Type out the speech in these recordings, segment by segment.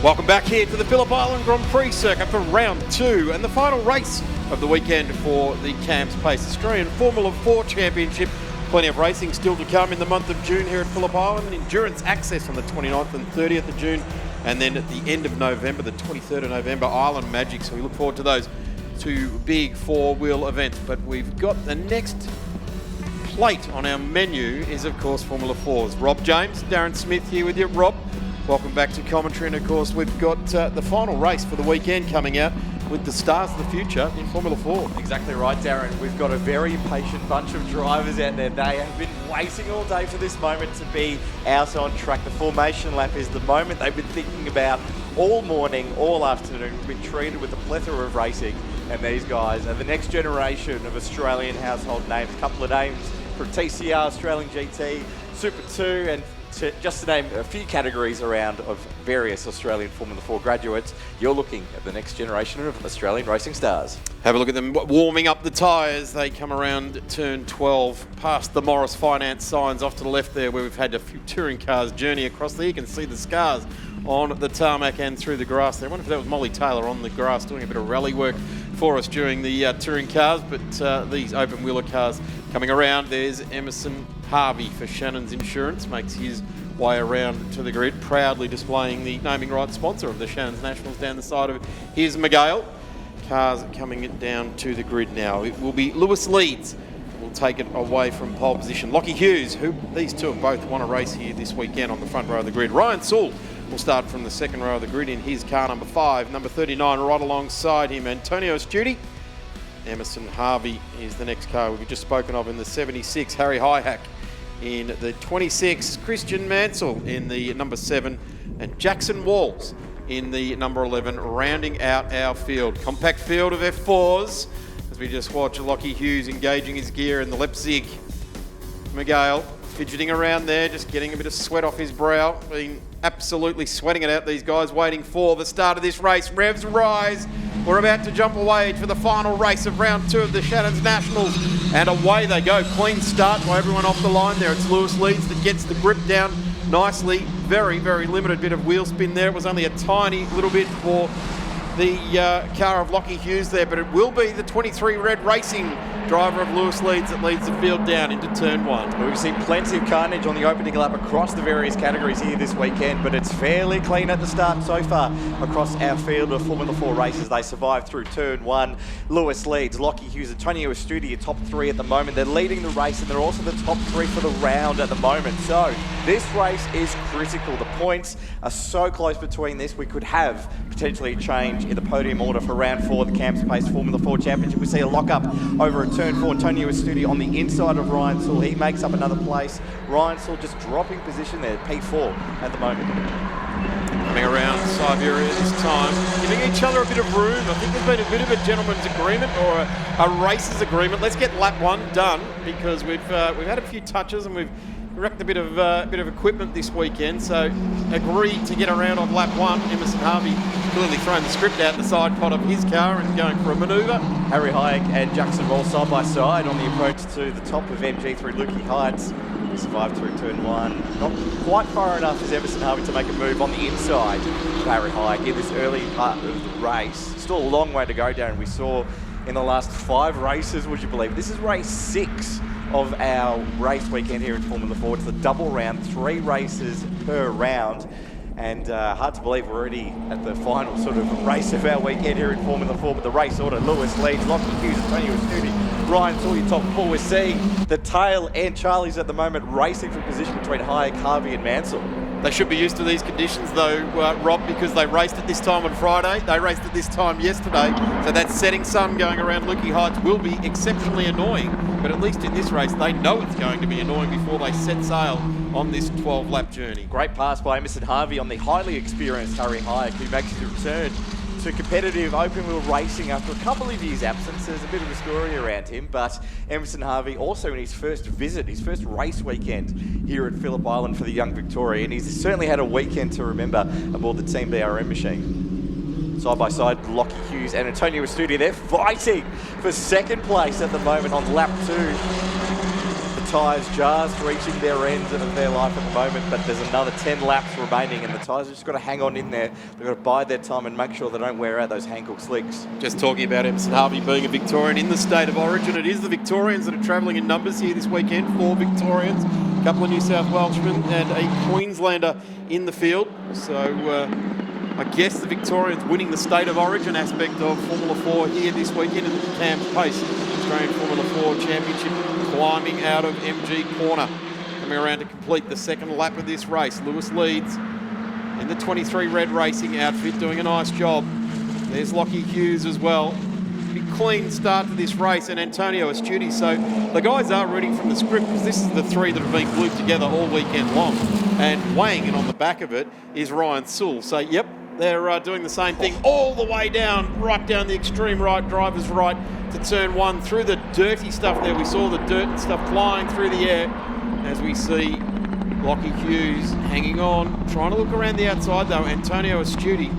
Welcome back here to the Phillip Island Grand Prix circuit for round 2 and the final race of the weekend for the Camps Pace Australian Formula 4 Championship. Plenty of racing still to come in the month of June here at Phillip Island. Endurance Access on the 29th and 30th of June, and then at the end of November, the 23rd of November, Island Magic. So we look forward to those two big four-wheel events. But we've got the next plate on our menu is, of course, Formula 4's. Rob James, Darren Smith here with you. Rob, welcome back to commentary, and of course we've got the final race for the weekend coming out with the stars of the future in Formula 4. Exactly right, Darren. We've got a very impatient bunch of drivers out there. They have been waiting all day for this moment to be out on track. The formation lap is the moment they've been thinking about all morning, all afternoon. Been treated with a plethora of racing, and these guys are the next generation of Australian household names. A couple of names from TCR, Australian GT, Super 2, and just to name a few categories around of various Australian Formula 4 graduates. You're looking at the next generation of Australian racing stars. Have a look at them warming up the tyres. They come around turn 12 past the Morris Finance signs off to the left there, where we've had a few touring cars journey across there. You can see the scars on the tarmac and through the grass there. I wonder if that was Molly Taylor on the grass doing a bit of rally work for us during the touring cars, but these open wheeler cars coming around. There's Emerson Harvey for Shannons Insurance, makes his way around to the grid, proudly displaying the naming rights sponsor of the Shannons Nationals down the side of it. Here's Miguel. Cars coming down to the grid now. It will be Lewis Leeds will take it away from pole position. Lockie Hughes, who these two have both won a race here this weekend on the front row of the grid. Ryan Sewell will start from the second row of the grid in his car number 5. Number 39 right alongside him, Antonio Studi. Emerson Harvey is the next car we've just spoken of in the 76. Harry Highhack in the 26. Christian Mansell in the number 7. And Jackson Walls in the number 11, rounding out our field. Compact field of F4s as we just watch Lockie Hughes engaging his gear in the Leipzig. Miguel fidgeting around there, just getting a bit of sweat off his brow. Been absolutely sweating it out, these guys, waiting for the start of this race. Revs rise. We're about to jump away for the final race of round 2 of the Shannons Nationals. And away they go. Clean start by everyone off the line there. It's Lewis Leeds that gets the grip down nicely. Very, very limited bit of wheel spin there. It was only a tiny little bit for the car of Lockie Hughes there, but it will be the 23 Red Racing driver of Lewis Leeds that leads the field down into turn 1. We've seen plenty of carnage on the opening lap across the various categories here this weekend, but it's fairly clean at the start so far across our field of Formula 4 races. They survived through turn 1. Lewis Leeds, Lockie Hughes, Antonio Estudi, top 3 at the moment. They're leading the race, and they're also the top 3 for the round at the moment. So this race is critical. The points are so close between this. We could have potentially a change in the podium order for round 4 of the Camps Pace Formula 4 Championship. We see a lock-up over at turn 4. Antonio Estudi on the inside of Ryan Sewell. He makes up another place. Ryan Sewell just dropping position there, P4 at the moment. Coming around Siberia this time, giving each other a bit of room. I think there's been a bit of a gentleman's agreement or a racer's agreement. Let's get lap 1 done, because we've had a few touches and we've wrecked a bit of equipment this weekend, so agreed to get around on lap 1. Emerson Harvey clearly throwing the script out the side pod of his car and going for a manoeuvre. Harry Hayek and Jackson roll side by side on the approach to the top of MG through Lukey Heights. He survived through turn 1. Not quite far enough as Emerson Harvey to make a move on the inside of Harry Hayek in this early part of the race. Still a long way to go, Darren. We saw in the last 5 races, would you believe? This is race 6 of our race weekend here in Formula 4. It's the double round, 3 races per round. And hard to believe we're already at the final sort of race of our weekend here in Formula 4. But the race order: Lewis Leeds, Lockie Hughes, Antonio Estudi, Ryan Sewell, top 4. We're seeing the tail and Charlie's at the moment racing for position between Hayek, Harvey and Mansell. They should be used to these conditions though, Rob, because they raced at this time on Friday. They raced at this time yesterday. So that setting sun going around Lukey Heights will be exceptionally annoying. But at least in this race, they know it's going to be annoying before they set sail on this 12-lap journey. Great pass by Emerson Harvey on the highly experienced Harry Hayek, who makes his return to competitive open-wheel racing after a couple of years' absence. There's a bit of a story around him, but Emerson Harvey also in his first visit, his first race weekend here at Phillip Island for the young Victorian. He's certainly had a weekend to remember aboard the Team BRM machine. Side by side, Lockie Hughes and Antonio Estudi, they're fighting for second place at the moment on lap 2. tyres just reaching their end of their life at the moment, but there's another 10 laps remaining, and the tyres have just got to hang on in there. They've got to bide their time and make sure they don't wear out those Hankook slicks. Just talking about Emerson Harvey being a Victorian in the state of origin, it is the Victorians that are travelling in numbers here this weekend. 4 Victorians, a couple of New South Welshmen and a Queenslander in the field. So I guess the Victorians winning the state of origin aspect of Formula 4 here this weekend in the Camps Pace Australian Formula 4 Championship, climbing out of MG Corner. Coming around to complete the second lap of this race. Lewis leads in the 23 red racing outfit, doing a nice job. There's Lockie Hughes as well. Pretty clean start to this race, and Antonio Astuti. So the guys are reading from the script, because this is the 3 that have been glued together all weekend long. And weighing in on the back of it is Ryan Sewell. So, yep, they're doing the same thing all the way down, right down the extreme right, driver's right, to turn 1, through the dirty stuff there. We saw the dirt and stuff flying through the air as we see Lockie Hughes hanging on, trying to look around the outside though. Antonio Astuti,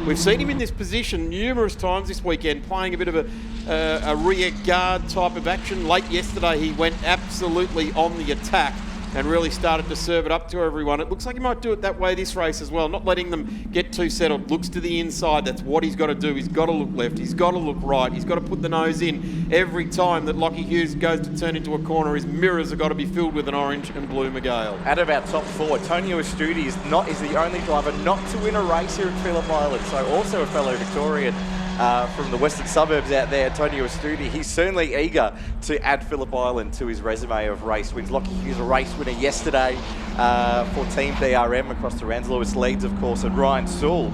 we've seen him in this position numerous times this weekend, playing a bit of a rear guard type of action. Late yesterday he went absolutely on the attack and really started to serve it up to everyone. It looks like he might do it that way this race as well, not letting them get too settled. Looks to the inside. That's what he's got to do. He's got to look left. He's got to look right. He's got to put the nose in. Every time that Lockie Hughes goes to turn into a corner, his mirrors have got to be filled with an orange and blue Miguel. Out of our top 4, Antonio Astuti is the only driver not to win a race here at Phillip Island. So also a fellow Victorian from the western suburbs out there, Antonio Astuti. He's certainly eager to add Phillip Island to his resume of race wins. Lockie Hughes, a race winner yesterday for Team BRM across the rounds. Lewis leads, of course, and Ryan Sewell,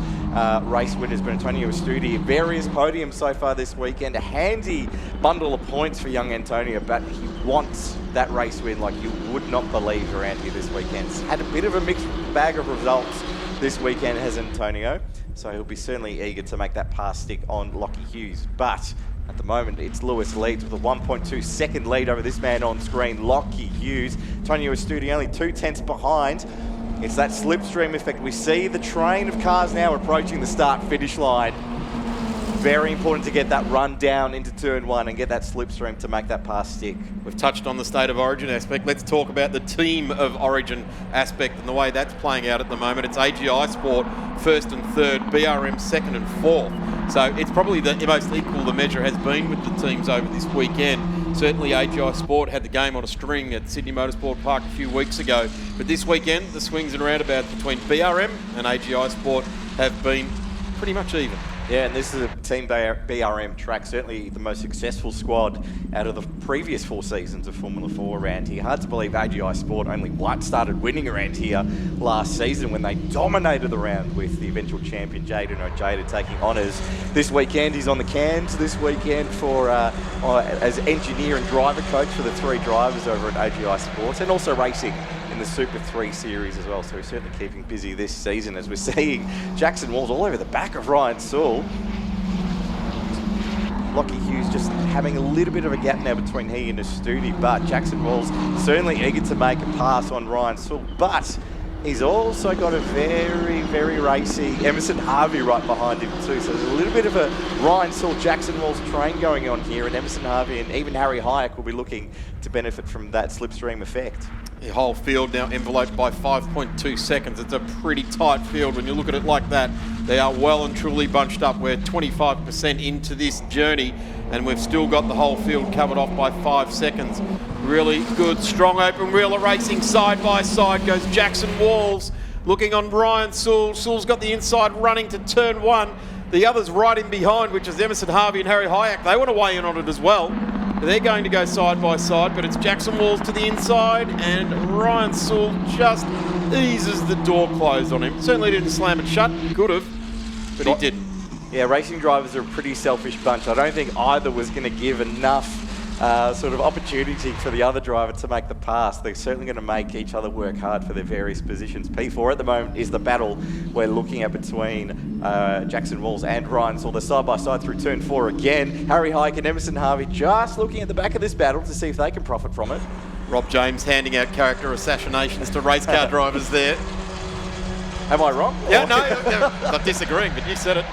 race winners. But Antonio Astuti, various podiums so far this weekend. A handy bundle of points for young Antonio, but he wants that race win like you would not believe around here this weekend. He's had a bit of a mixed bag of results this weekend, has Antonio. So he'll be certainly eager to make that pass stick on Lockie Hughes. But at the moment, it's Lewis leads with a 1.2 second lead over this man on screen, Lockie Hughes. Antonio Astuti only 2 tenths behind. It's that slipstream effect. We see the train of cars now approaching the start-finish line. Very important to get that run down into turn 1 and get that slipstream to make that pass stick. We've touched on the state of origin aspect. Let's talk about the team of origin aspect and the way that's playing out at the moment. It's AGI Sport first and third, BRM second and fourth. So it's probably the most equal the measure has been with the teams over this weekend. Certainly AGI Sport had the game on a string at Sydney Motorsport Park a few weeks ago. But this weekend, the swings and roundabouts between BRM and AGI Sport have been pretty much even. Yeah, and this is a Team BRM track, certainly the most successful squad out of the previous 4 seasons of Formula 4 around here. Hard to believe AGI Sport only started winning around here last season when they dominated the round with the eventual champion Jaden Ojeda taking honours. This weekend he's on the cans this weekend for as engineer and driver coach for the 3 drivers over at AGI Sports, and also racing in the Super 3 series as well. So he's certainly keeping busy this season as we're seeing Jackson Walls all over the back of Ryan Sewell. Lockie Hughes just having a little bit of a gap now between he and Astuti, but Jackson Walls certainly eager to make a pass on Ryan Sewell. But he's also got a very, very racy Emerson Harvey right behind him too. So there's a little bit of a Ryan Sewell, Jackson Walls train going on here, and Emerson Harvey and even Harry Hayek will be looking to benefit from that slipstream effect. The whole field now enveloped by 5.2 seconds. It's a pretty tight field when you look at it like that. They are well and truly bunched up. We're 25% into this journey and we've still got the whole field covered off by 5 seconds. Really good, strong open wheeler racing side by side goes Jackson Walls. Looking on Ryan Sewell. Sewell's got the inside running to turn 1. The others right in behind, which is Emerson Harvey and Harry Hayek. They want to weigh in on it as well. They're going to go side by side, but it's Jackson Walls to the inside, and Ryan Sewell just eases the door closed on him. Certainly didn't slam it shut. Could have, but he didn't. Yeah, racing drivers are a pretty selfish bunch. I don't think either was going to give enough sort of opportunity for the other driver to make the pass. They're certainly going to make each other work hard for their various positions. P4 at the moment is the battle we're looking at between Jackson Walls and Ryan Sewell. They're side by side through turn 4 again. Harry Hayek and Emerson Harvey just looking at the back of this battle to see if they can profit from it. Rob James handing out character assassinations to race car drivers there. Am I wrong? Yeah, no, I'm not disagreeing, but you said it.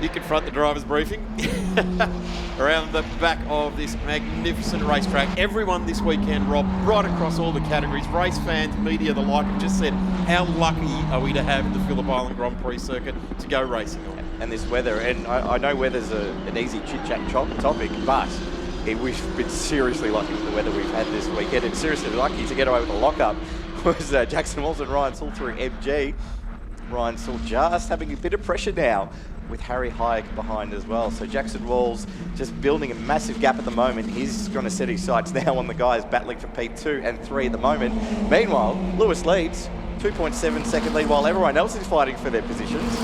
You confront the driver's briefing around the back of this magnificent racetrack. Everyone this weekend, Rob, right across all the categories, race fans, media, the like, have just said, how lucky are we to have the Phillip Island Grand Prix circuit to go racing on? And this weather, and I know weather's an easy chit-chat topic, but we've been seriously lucky with the weather we've had this weekend, and seriously lucky to get away with a lockup was Jackson Walls and Ryan Saul through MG. Ryan Saul just having a bit of pressure now with Harry Hayek behind as well. So Jackson Walls just building a massive gap at the moment. He's going to set his sights now on the guys battling for P2 and 3 at the moment. Meanwhile, Lewis leads, 2.7 second lead, while everyone else is fighting for their positions.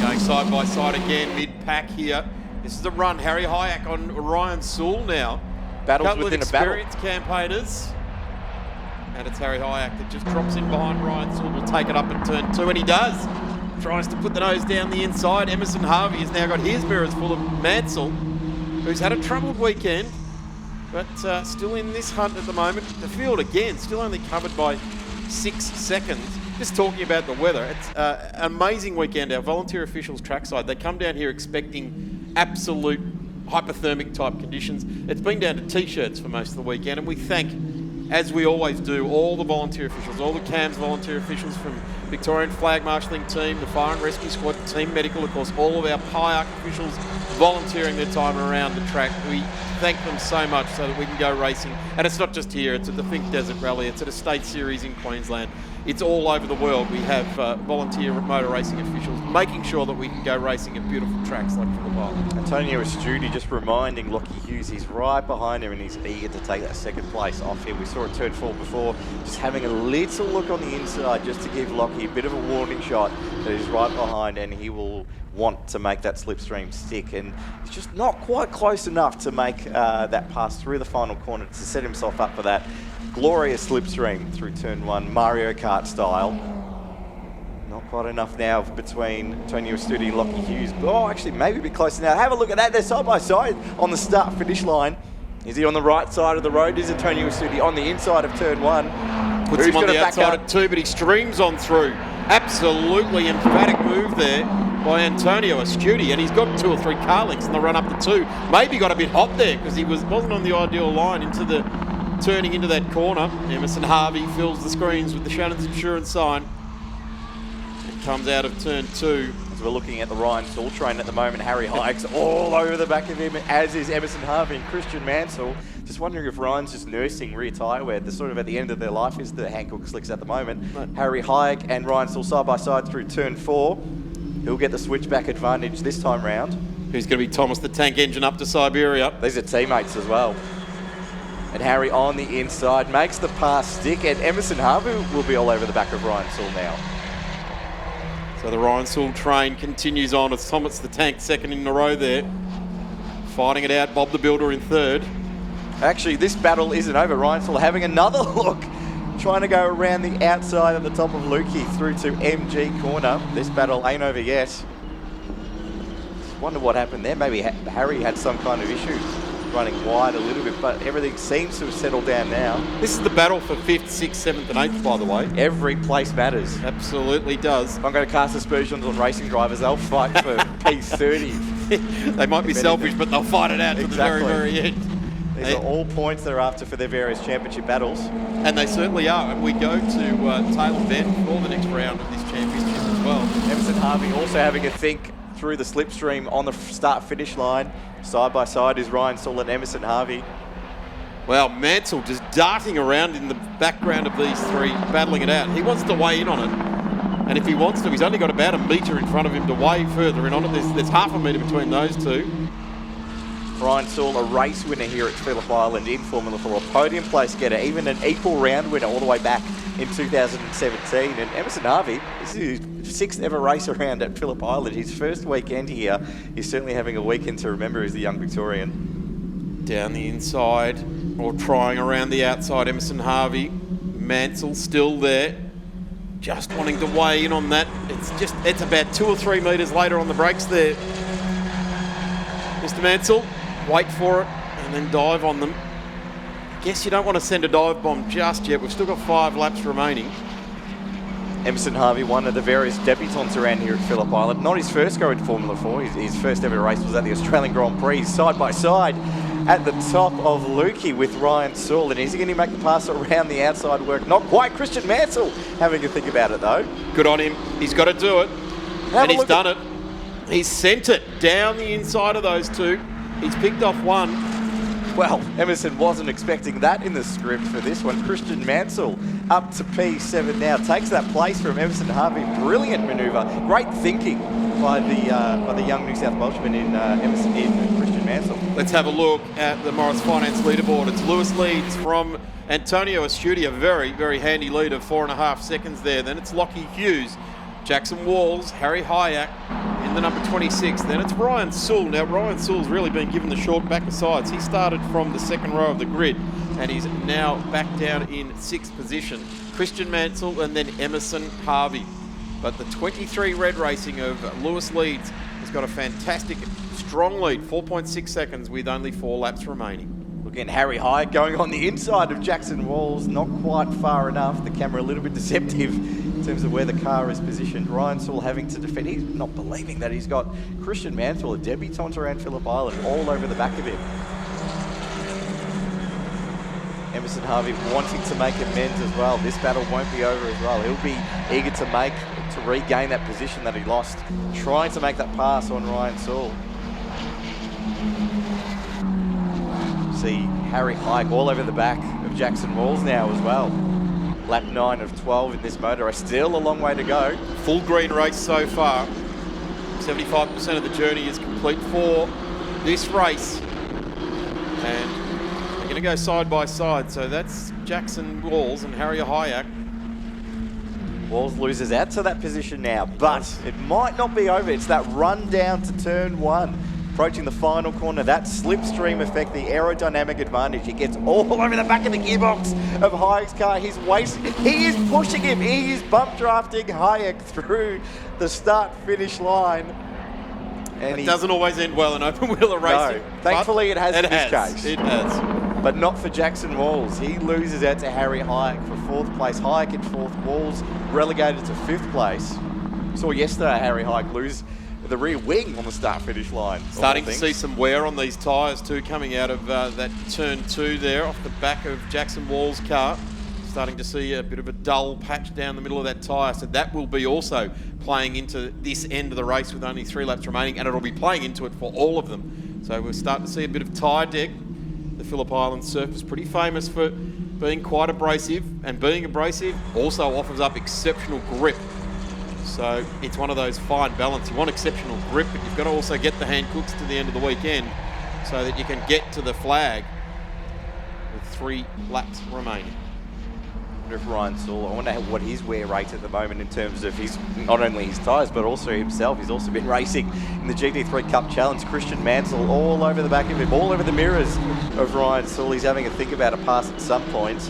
Going side by side again, mid-pack here. This is a run. Harry Hayek on Ryan Saul now. Battles within a battle. Experienced campaigners. And it's Harry Hayek that just drops in behind Ryan Saul. Will take it up in turn 2, and he does. Tries to put the nose down the inside. Emerson Harvey has now got his mirrors full of Mansell, who's had a troubled weekend, but still in this hunt at the moment. The field again, still only covered by 6 seconds. Just talking about the weather, it's an amazing weekend. Our volunteer officials trackside, they come down here expecting absolute hypothermic type conditions. It's been down to t-shirts for most of the weekend, and we thank, as we always do, all the volunteer officials, all the CAMS volunteer officials from Victorian Flag Marshalling Team, the Fire and Rescue Squad, Team Medical, of course, all of our PIARC officials volunteering their time around the track. We thank them so much so that we can go racing. And it's not just here, it's at the Think Desert Rally, it's at a state series in Queensland. It's all over the world. We have volunteer motor racing officials making sure that we can go racing at beautiful tracks like Phillip Island. Antonio Estudi just reminding Lockie Hughes he's right behind him and he's eager to take that second place off him. We saw it turn 4 before, just having a little look on the inside just to give Lockie a bit of a warning shot that he's right behind and he will want to make that slipstream stick, and he's just not quite close enough to make that pass through the final corner to set himself up for that glorious slipstream through turn 1, Mario Kart style. Not quite enough now between Antonio Estudi and Lockie Hughes. Oh, actually, maybe a bit closer now. Have a look at that. They're side by side on the start-finish line. Is he on the right side of the road? Is Antonio Estudi on the inside of turn 1? Puts him on the outside at 2, but he streams on through. Absolutely emphatic move there by Antonio Estudi, and he's got 2 or 3 car lengths in the run up to 2. Maybe got a bit hot there because he wasn't on the ideal line into the turning into that corner. Emerson Harvey fills the screens with the Shannons insurance sign and comes out of turn 2. As we're looking at the Ryan Saul train at the moment, Harry Hayek's all over the back of him, as is Emerson Harvey and Christian Mansell. Just wondering if Ryan's just nursing rear tyre wear. They're sort of at the end of their life is the Hankook slicks at the moment. Right. Harry Hayek and Ryan Saul side by side through turn 4. He'll get the switchback advantage this time round. Who's going to be Thomas the Tank Engine up to Siberia? These are teammates as well. And Harry on the inside makes the pass stick, and Emerson Harvey will be all over the back of Ryan Saul now. So the Ryan Saul train continues on as Thomas the Tank second in a row there. Fighting it out, Bob the Builder in third. Actually, this battle isn't over. Ryan Saul having another look, trying to go around the outside at the top of Lukey through to MG corner. This battle ain't over yet. Just wonder what happened there. Maybe Harry had some kind of issue running wide a little bit, but everything seems to have settled down now. This is the battle for 5th, 6th, 7th and 8th, by the way. Every place matters. Absolutely does. If I'm going to cast aspersions on racing drivers, they'll fight for P30. They might be selfish, but they'll fight it out to the very, very end. These are all points they're after for their various championship battles. And they certainly are. And we go to Taylor Bend for the next round of this championship as well. Emerson Harvey also having a think through the slipstream on the start-finish line. Side by side is Ryan Saul and Emerson Harvey. Well, Mansell just darting around in the background of these 3, battling it out. He wants to weigh in on it. And if he wants to, he's only got about a metre in front of him to weigh further in on it. There's half a metre between those 2. Ryan Saul, a race winner here at Phillip Island in Formula 4, a podium place getter, even an equal round winner all the way back in 2017. And Emerson Harvey, this is his 6th ever race around at Phillip Island. His first weekend here. He's certainly having a weekend to remember as the young Victorian. Down the inside, or trying around the outside, Emerson Harvey. Mansell still there, just wanting to weigh in on that. It's about 2 or 3 metres later on the brakes there. Mr. Mansell, wait for it and then dive on them. Guess you don't want to send a dive bomb just yet. We've still got 5 laps remaining. Emerson Harvey, one of the various debutants around here at Phillip Island. Not his first go in Formula 4. His first ever race was at the Australian Grand Prix, side by side at the top of Lukey with Ryan Sewell. And is he going to make the pass around the outside work? Not quite. Christian Mansell having a think about it, though. Good on him. He's got to do it. And he's done it. He's sent it down the inside of those two. He's picked off one. Well, Emerson wasn't expecting that in the script for this one. Christian Mansell up to P7 now. Takes that place from Emerson Harvey. Brilliant manoeuvre. Great thinking by the young New South Welshman in Christian Mansell. Let's have a look at the Morris Finance leaderboard. It's Lewis leads from Antonio Astudi, a very, very handy lead of 4.5 seconds there. Then it's Lockie Hughes, Jackson Walls, Harry Hyack in the number 26. Then it's Ryan Sewell. Now, Ryan Sewell's really been given the short back of sides. He started from the second row of the grid and he's now back down in 6th position. Christian Mansell and then Emerson Harvey. But the 23 Red Racing of Lewis Leeds has got a fantastic, strong lead, 4.6 seconds with only 4 laps remaining. Again, Harry Hyatt going on the inside of Jackson Walls, not quite far enough. The camera a little bit deceptive in terms of where the car is positioned. Ryan Sewell having to defend. He's not believing that he's got Christian Mansell, a debutant around Phillip Island, all over the back of him. Emerson Harvey wanting to make amends as well. This battle won't be over as well. He'll be eager to regain that position that he lost, trying to make that pass on Ryan Sewell. See Harry Hike all over the back of Jackson Walls now as well. Lap 9 of 12 in this motor race. Still a long way to go. Full green race so far. 75% of the journey is complete for this race. And they're going to go side by side. So that's Jackson Walls and Harry Hyack. Walls loses out to that position now, but it might not be over. It's that run down to turn 1. Approaching the final corner, that slipstream effect, the aerodynamic advantage. He gets all over the back of the gearbox of Hayek's car. He is pushing him. He is bump drafting Hayek through the start-finish line. And it doesn't always end well in open wheeler racing. No, thankfully it has in this case. It has. But not for Jackson Walls. He loses out to Harry Hayek for 4th place. Hayek in 4th, Walls relegated to 5th place. Saw yesterday Harry Hayek lose the rear wing on the start-finish line. Starting to see some wear on these tyres too, coming out of that turn 2 there off the back of Jackson Walls' car. Starting to see a bit of a dull patch down the middle of that tyre, so that will be also playing into this end of the race with only 3 laps remaining, and it'll be playing into it for all of them. So we're starting to see a bit of tyre deck. The Phillip Island surface, pretty famous for being quite abrasive, and being abrasive also offers up exceptional grip. So it's one of those fine balance. You want exceptional grip, but you've got to also get the hand cooks to the end of the weekend so that you can get to the flag with 3 laps remaining. I wonder if Ryan Sewell, I wonder what his wear rate at the moment in terms of his, not only his tyres, but also himself. He's also been racing in the GT3 Cup Challenge. Christian Mansell all over the back of him, all over the mirrors of Ryan Sewell. He's having a think about a pass at some point.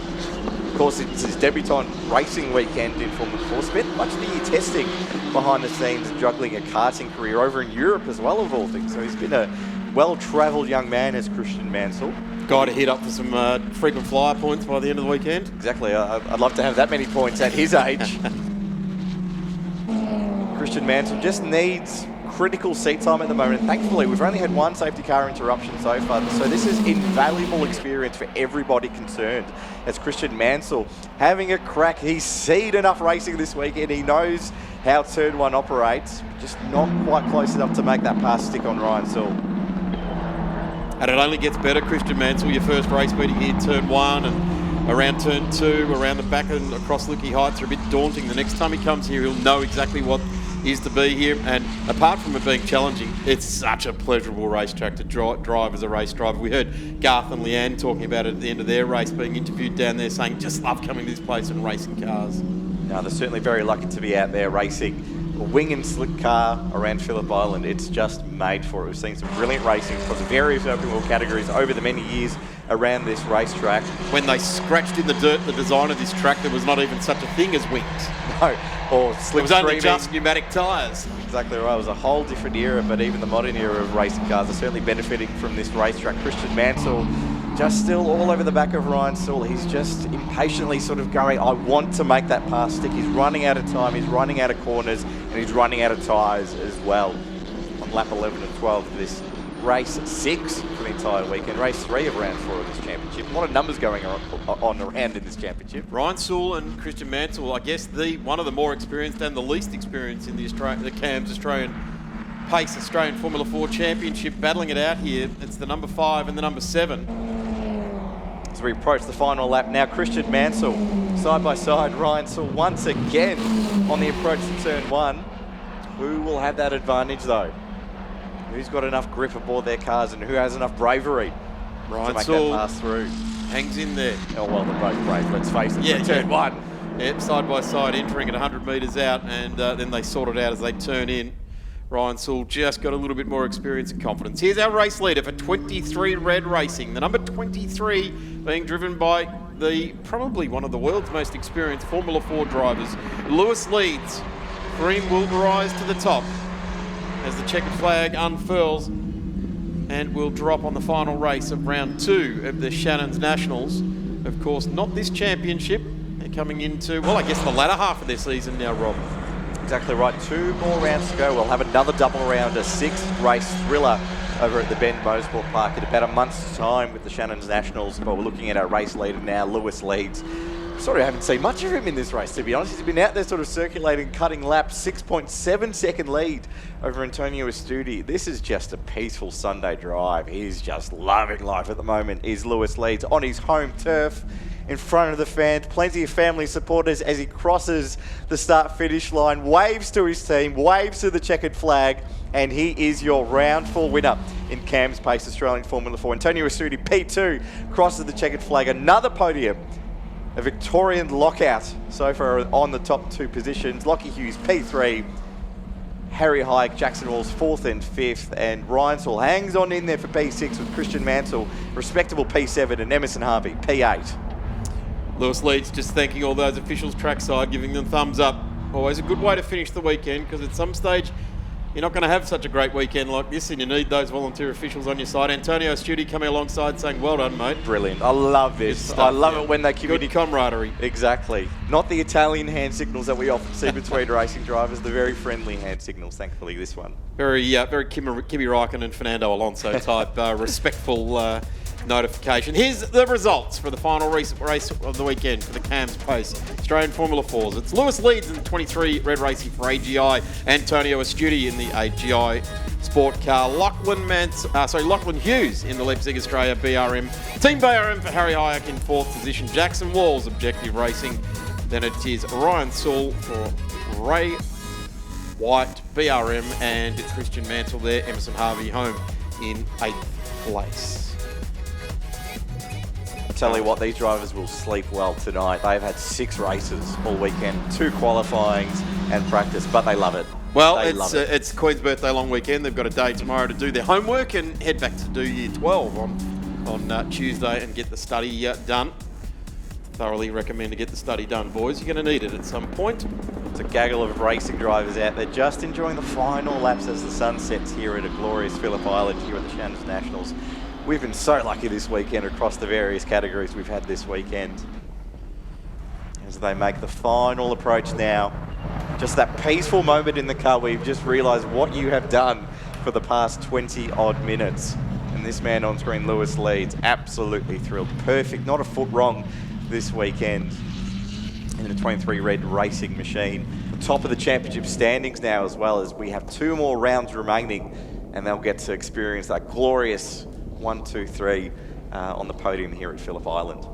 Of course, it's his debutant racing weekend in Formula 4. Spent much of the year testing behind the scenes, juggling a karting career over in Europe as well, of all things. So he's been a well-travelled young man as Christian Mansell. Guy to hit up for some frequent flyer points by the end of the weekend. Exactly. I'd love to have that many points at his age. Christian Mansell just needs critical seat time at the moment. And thankfully, we've only had 1 safety car interruption so far. So this is invaluable experience for everybody concerned. As Christian Mansell having a crack. He's seen enough racing this weekend. He knows how turn 1 operates. Just not quite close enough to make that pass stick on Ryan Sewell. And it only gets better, Christian Mansell. Your first race meeting here, turn 1 and around turn 2, around the back and across Lukey Heights are a bit daunting. The next time he comes here, he'll know exactly what is to be here. And apart from it being challenging, it's such a pleasurable racetrack to drive as a race driver. We heard Garth and Leanne talking about it at the end of their race, being interviewed down there, saying just love coming to this place and racing cars. Now, they're certainly very lucky to be out there racing a wing and slick car around Phillip Island. It's just made for it. We've seen some brilliant racing across various open wheel categories over the many years around this racetrack. When they scratched in the dirt the design of this track, there was not even such a thing as wings. No, or slipstreaming. It was only just pneumatic tyres. Exactly right. It was a whole different era, but even the modern era of racing cars are certainly benefiting from this racetrack. Christian Mansell just still all over the back of Ryan Sewell. He's just impatiently sort of going, I want to make that pass stick. He's running out of time, he's running out of corners, and he's running out of tyres as well. On lap 11 and 12 for this race 6 for the entire weekend. Race 3 of round 4 of this championship. A lot of numbers going on around in this championship. Ryan Sewell and Christian Mansell, I guess one of the more experienced and the least experienced in the CAMS Australian Pace Australian Formula 4 Championship, battling it out here. It's the number 5 and the number 7. As we approach the final lap now, Christian Mansell side by side, Ryan Sewell once again on the approach to turn 1. Who will have that advantage though? Who's got enough grip aboard their cars and who has enough bravery to make that pass through? Hangs in there. Oh well, they're both brave, let's face it. Yeah, turn 1. Yep, side by side, entering at 100 metres out, and then they sort it out as they turn in. Ryan Sewell just got a little bit more experience and confidence. Here's our race leader for 23 Red Racing. The number 23 being driven by probably one of the world's most experienced Formula 4 drivers. Lewis leads. Green will rise to the top as the checkered flag unfurls and will drop on the final race of round 2 of the Shannons Nationals. Of course, not this championship. They're coming into, well, I guess the latter half of their season now, Rob. Exactly right. 2 more rounds to go. We'll have another double round, a 6th race thriller over at the Bend Motorsport Park in about a month's time with the Shannons Nationals. But we're looking at our race leader now, Lewis leads. Sorry, I haven't seen much of him in this race, to be honest. He's been out there sort of circulating, cutting laps, 6.7 second lead over Antonio Estudi. This is just a peaceful Sunday drive. He's just loving life at the moment. Lewis leads on his home turf in front of the fans, plenty of family supporters as he crosses the start-finish line, waves to his team, waves to the checkered flag, and he is your round 4 winner in CAMS Pace Australian Formula 4. Antonio Estudi, P2, crosses the checkered flag, another podium. A Victorian lockout so far on the top 2 positions. Lockie Hughes, P3. Harry Hike, Jackson Walls, 4th and 5th. And Ryan Sewell hangs on in there for P6 with Christian Mansell, respectable P7, and Emerson Harvey, P8. Lewis leads, just thanking all those officials trackside, giving them thumbs up. Always a good way to finish the weekend, because at some stage you're not going to have such a great weekend like this, and you need those volunteer officials on your side. Antonio Estudi coming alongside saying, well done, mate. Brilliant. I love this. I love it when they communicate. Good camaraderie. Exactly. Not the Italian hand signals that we often see between racing drivers, the very friendly hand signals, thankfully, this one. Very Kimi Räikkönen and Fernando Alonso type respectful notification. Here's the results for the final race of the weekend for the CAMS Pace Australian Formula 4s. It's Lewis leads in the 23 Red Racing for AGI, Antonio Estudi in the AGI Sport Car, Lachlan Hughes in the Leipzig Australia BRM, Team BRM for Harry Hyack in 4th position, Jackson Walls Objective Racing, then it is Ryan Sewell for Ray White BRM, and it's Christian Mansell there, Emerson Harvey home in 8th place. Tell you what, these drivers will sleep well tonight. They've had 6 races all weekend, 2 qualifyings and practice, but they love it. Well, it's Queen's birthday long weekend. They've got a day tomorrow to do their homework and head back to do year 12 on Tuesday and get the study done. Thoroughly recommend to get the study done, boys. You're going to need it at some point. It's a gaggle of racing drivers out there just enjoying the final laps as the sun sets here at a glorious Phillip Island here at the Shannons Nationals. We've been so lucky this weekend across the various categories we've had this weekend. As they make the final approach now, just that peaceful moment in the car where you've just realised what you have done for the past 20 odd minutes. And this man on screen, Lewis leads, absolutely thrilled. Perfect, not a foot wrong this weekend in the 23 Red Racing machine. The top of the championship standings now, as well, as we have 2 more rounds remaining, and they'll get to experience that glorious 1, 2, 3 on the podium here at Phillip Island.